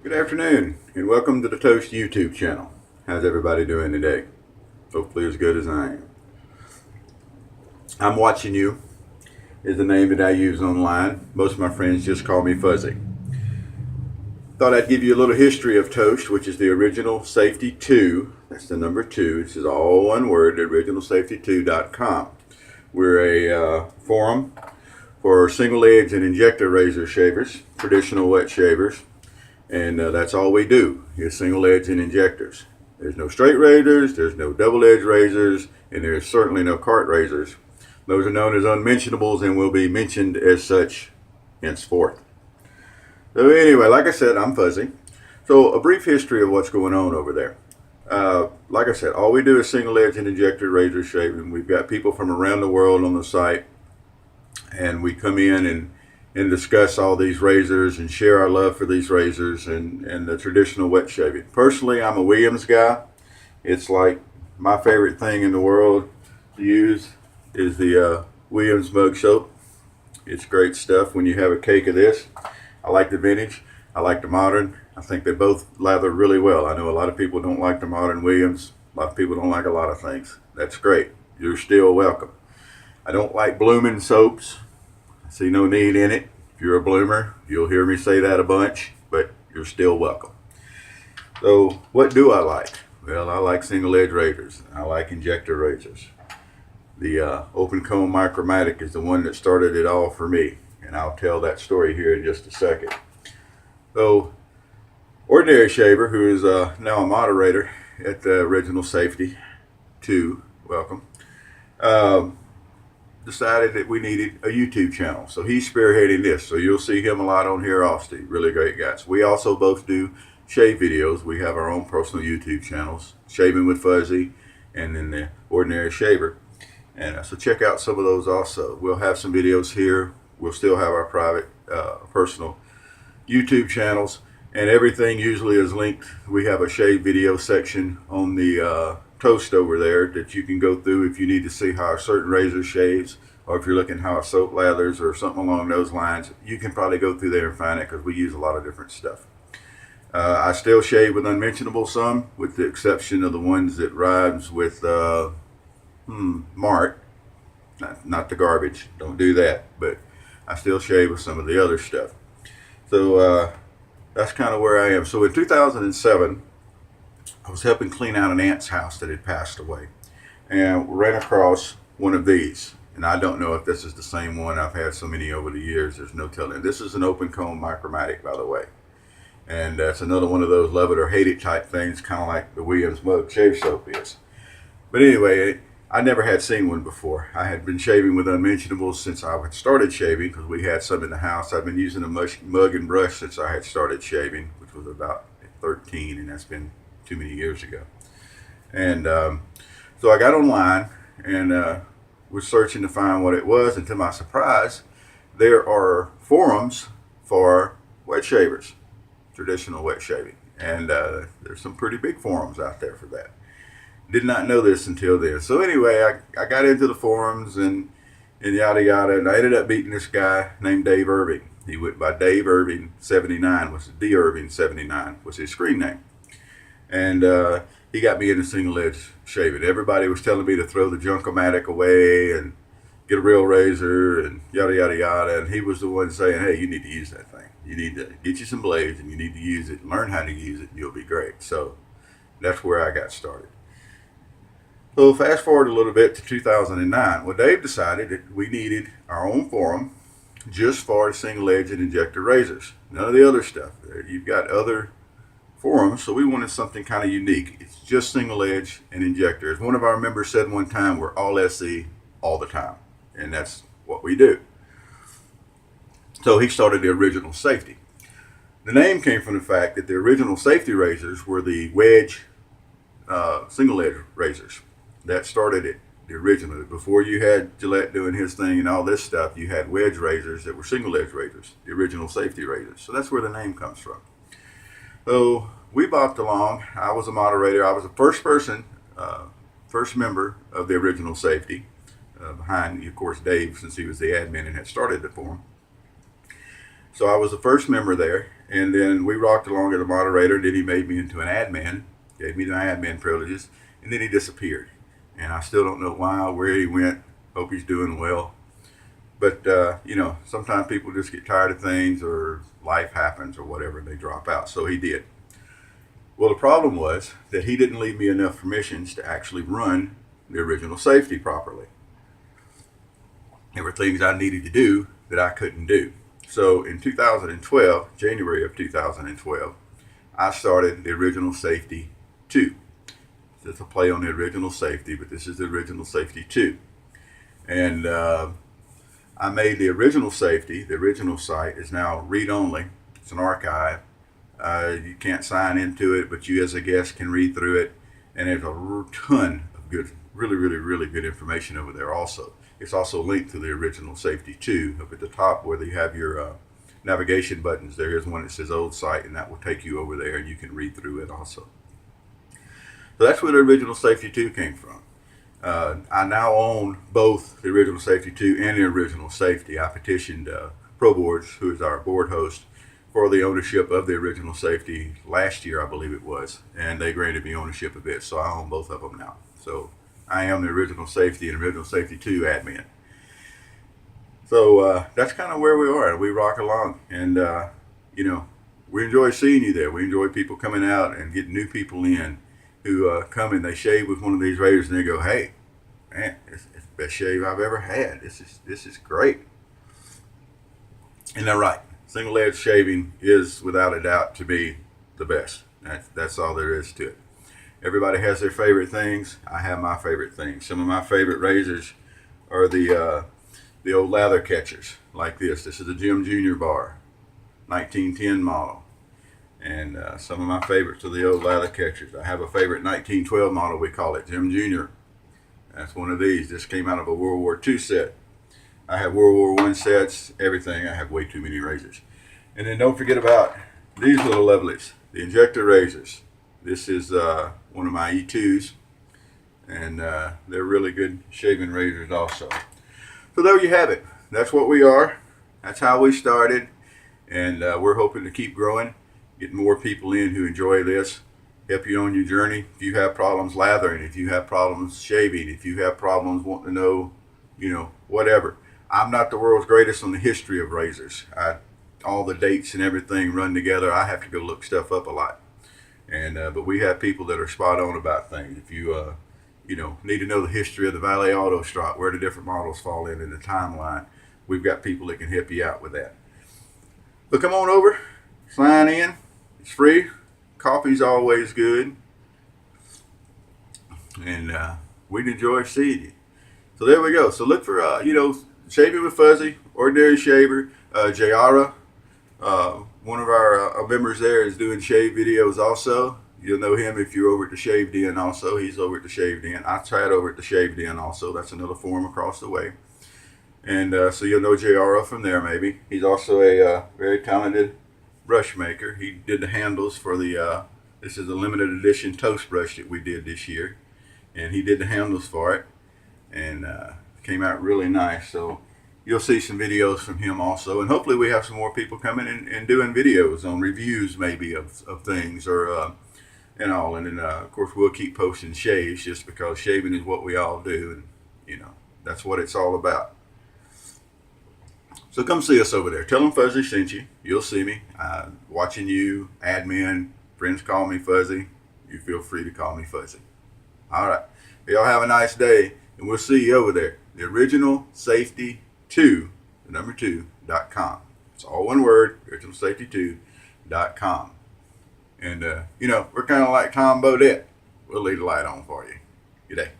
Good afternoon and welcome to the Toast YouTube channel. How's everybody doing today? Hopefully as good as I am. I'm Watching You is the name that I use online. Most of my friends just call me Fuzzy. Thought I'd give you a little history of Toast, which is the Original Safety 2. That's the number 2. This is all one word, originalsafety2.com. We're a forum for single edge and injector razor shavers, traditional wet shavers. And that's all we do is single edge and injectors. There's no straight razors, there's no double edge razors, and there's certainly no cart razors. Those are known as unmentionables and will be mentioned as such henceforth. So anyway, like I said, I'm Fuzzy. So a brief history of what's going on over there. Like I said, all we do is single edge and injector razor shaving. We've got people from around the world on the site, and we come in and discuss all these razors and share our love for these razors and the traditional wet shaving. Personally, I'm a Williams guy. It's like my favorite thing in the world to use is the Williams mug soap. It's great stuff when you have a cake of this. I like the vintage. I like the modern. I think they both lather really well. I know a lot of people don't like the modern Williams. A lot of people don't like a lot of things. That's great. You're still welcome. I don't like blooming soaps. I see no need in it. If you're a bloomer, you'll hear me say that a bunch, but you're still welcome. So what do I like? Well, I like single edge razors. I like injector razors. The open comb micromatic is the one that started it all for me, and I'll tell that story here in just a second. So Ordinary Shaver, who is now a moderator at the Original Safety 2, welcome, decided that we needed a YouTube channel. So he's spearheading this. So you'll see him a lot on here also. Really great guys. We also both do shave videos. We have our own personal YouTube channels, Shaving with Fuzzy and then the Ordinary Shaver. And so check out some of those also. We'll have some videos here. We'll still have our private personal YouTube channels, and everything usually is linked. We have a shave video section on the Toast over there that you can go through if you need to see how a certain razor shaves, or if you're looking how a soap lathers or something along those lines. You can probably go through there and find it because we use a lot of different stuff. I still shave with unmentionable some, with the exception of the ones that rhymes with Mart, not the garbage. Don't do that. But I still shave with some of the other stuff. So that's kind of where I am. So in 2007, I was helping clean out an aunt's house that had passed away, and ran across one of these. And I don't know if this is the same one. I've had so many over the years, there's no telling. This is an open comb micromatic, by the way. And that's another one of those love it or hate it type things, kind of like the Williams mug shave soap is. But anyway, I never had seen one before. I had been shaving with unmentionables since I had started shaving, because we had some in the house. I've been using a mug and brush since I had started shaving, which was about 13, and that's been too many years ago. And so I got online and was searching to find what it was, and to my surprise, there are forums for wet shavers, traditional wet shaving, and there's some pretty big forums out there for that. Did not know this until then. So anyway, I got into the forums and yada yada, and I ended up meeting this guy named Dave Irving. He went by Dave Irving 79, was D Irving 79 was his screen name. And he got me into single edge shaving. Everybody was telling me to throw the Junkomatic away and get a real razor and yada yada yada. And he was the one saying, hey, you need to use that thing. You need to get you some blades and you need to use it, learn how to use it, and you'll be great. So that's where I got started. So fast forward a little bit to 2009. Well, Dave decided that we needed our own forum just for single edge and injector razors. None of the other stuff. You've got other forums, so we wanted something kind of unique. It's just single edge and injector. As one of our members said one time, we're all SE all the time, and that's what we do. So he started the Original Safety. The name came from the fact that the Original Safety razors were the wedge single edge razors. That started it, the original. Before you had Gillette doing his thing and all this stuff, you had wedge razors that were single edge razors, the Original Safety razors. So that's where the name comes from. So we bopped along. I was a moderator. I was the first person, first member of the Original Safety, behind, of course, Dave, since he was the admin and had started the forum. So I was the first member there, and then we rocked along as a moderator. Then he made me into an admin, gave me the admin privileges, and then he disappeared. And I still don't know why or where he went. Hope he's doing well. But, sometimes people just get tired of things or life happens or whatever and they drop out. So he did. Well, the problem was that he didn't leave me enough permissions to actually run the original safety properly. There were things I needed to do that I couldn't do. So in 2012, January of 2012, I started the original safety 2. It's a play on the original safety, but this is the original safety 2. And I made the original safety, the original site is now read-only. It's an archive. You can't sign into it, but you as a guest can read through it. And there's a ton of good, really good information over there also. It's also linked to the original safety 2. Up at the top where you have your navigation buttons, there is one that says old site, and that will take you over there and you can read through it also. So that's where the original safety 2 came from. I now own both the original safety 2 and the original safety. I petitioned ProBoards, who is our board host, for the ownership of the original safety last year, I believe it was, and they granted me ownership of it, so I own both of them now. So I am the original safety and original safety 2 admin. So that's kind of where we are. We rock along, and we enjoy seeing you there. We enjoy people coming out and getting new people in who come and they shave with one of these razors and they go, "Hey, man, it's the best shave I've ever had. This is great." And they're right. Single edge shaving is without a doubt to be the best. That's all there is to it. Everybody has their favorite things. I have my favorite things. Some of my favorite razors are the old lather catchers like this. This is a Jim Jr. bar, 1910 model. And some of my favorites are the old lather catchers. I have a favorite 1912 model, we call it Jim Jr. That's one of these. This came out of a World War II set. I have World War I sets, everything. I have way too many razors. And then don't forget about these little lovelies, the injector razors. This is one of my E2s, and they're really good shaving razors also. So there you have it. That's what we are. That's how we started, and we're hoping to keep growing, get more people in who enjoy this, help you on your journey. If you have problems lathering, if you have problems shaving, if you have problems wanting to know, whatever. I'm not the world's greatest on the history of razors. All the dates and everything run together. I have to go look stuff up a lot. And but we have people that are spot on about things. If you need to know the history of the Valet Auto Strop, where the different models fall in the timeline, we've got people that can help you out with that. But come on over, sign in. It's free. Coffee's always good. And we'd enjoy seeing you. So there we go. So look for, Shaving with Fuzzy, Ordinary Shaver, Jayara. One of our members there is doing shave videos also. You'll know him if you're over at the Shave Den also. He's over at the Shave Den. I tried over at the Shave Den also. That's another forum across the way. And so you'll know Jayara from there maybe. He's also a very talented brush maker. He did the handles for this is a limited edition toast brush that we did this year. And he did the handles for it. And came out really nice. So you'll see some videos from him also, and hopefully we have some more people coming and doing videos on reviews maybe of things or and all. And then of course we'll keep posting shaves just because shaving is what we all do, and that's what it's all about. So come see us over there. Tell them Fuzzy sent you. You'll see me watching you. Admin friends call me Fuzzy. You feel free to call me Fuzzy. All right, y'all have a nice day, and we'll see you over there. The original safety 2, the number 2.com. It's all one word, originalsafety2.com. And, we're kind of like Tom Bodette. We'll leave the light on for you. Good day.